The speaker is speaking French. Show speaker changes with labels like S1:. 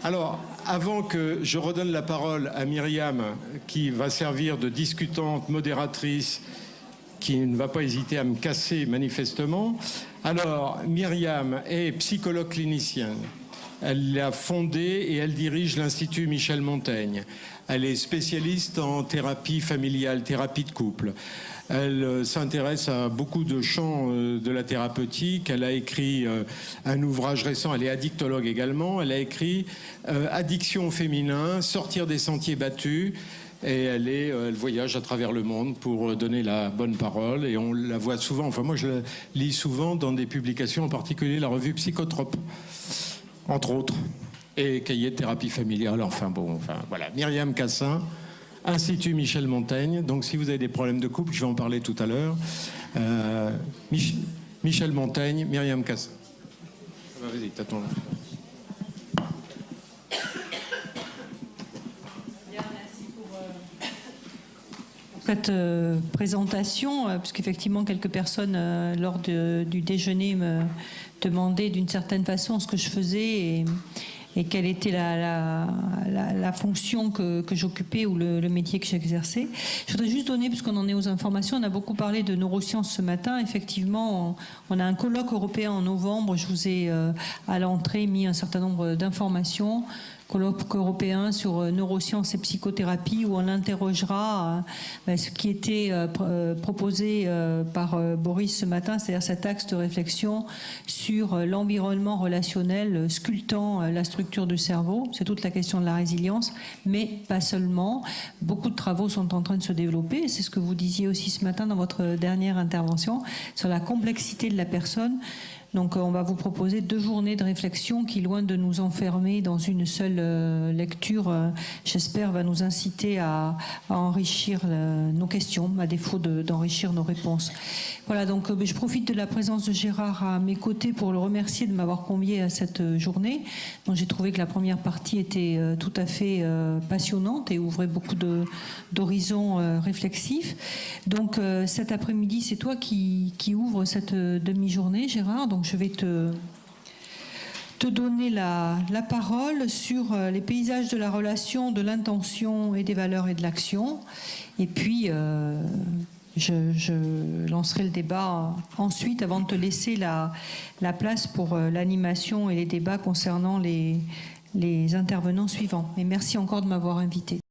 S1: Alors, avant que je redonne la parole à Myriam, qui va servir de discutante, modératrice, qui ne va pas hésiter à me casser manifestement. Alors, Myriam est psychologue clinicienne. Elle a fondé et elle dirige l'Institut Michel Montaigne. Elle est spécialiste en thérapie familiale, thérapie de couple. Elle s'intéresse à beaucoup de champs de la thérapeutique. Elle a écrit un ouvrage récent, elle est addictologue également. Elle a écrit Addiction au féminin, sortir des sentiers battus. Et elle voyage à travers le monde pour donner la bonne parole. Et on la voit souvent, enfin moi je la lis souvent dans des publications, en particulier la revue Psychotrope, entre autres, et cahier de thérapie familiale. Enfin voilà, Myriam Cassin, Institut Michel Montaigne. Donc si vous avez des problèmes de couple, je vais en parler tout à l'heure. Michel Montaigne, Myriam Cassin. Vas-y, t'attends là.
S2: Cette présentation, puisqu'effectivement quelques personnes lors du déjeuner me demandaient d'une certaine façon ce que je faisais et quelle était la fonction que j'occupais ou le métier que j'exerçais. Je voudrais juste donner, puisqu'on en est aux informations, on a beaucoup parlé de neurosciences ce matin. Effectivement, on a un colloque européen en novembre. Je vous ai à l'entrée mis un certain nombre d'informations. Colloque européen sur neurosciences et psychothérapie où on interrogera ce qui était proposé par Boris ce matin, c'est-à-dire cet axe de réflexion sur l'environnement relationnel sculptant la structure du cerveau. C'est toute la question de la résilience, mais pas seulement. Beaucoup de travaux sont en train de se développer. C'est ce que vous disiez aussi ce matin dans votre dernière intervention sur la complexité de la personne. Donc on va vous proposer 2 journées de réflexion qui, loin de nous enfermer dans une seule lecture, j'espère va nous inciter à enrichir nos questions, à défaut d'enrichir nos réponses. Voilà, donc je profite de la présence de Gérard à mes côtés pour le remercier de m'avoir convié à cette journée. Donc j'ai trouvé que la première partie était tout à fait passionnante et ouvrait beaucoup d'horizons réflexifs. Donc cet après-midi, c'est toi qui ouvre cette demi-journée, Gérard. Donc je vais te donner la parole sur les paysages de la relation, de l'intention et des valeurs et de l'action. Et puis, je lancerai le débat ensuite avant de te laisser la place pour l'animation et les débats concernant les intervenants suivants. Et merci encore de m'avoir invité.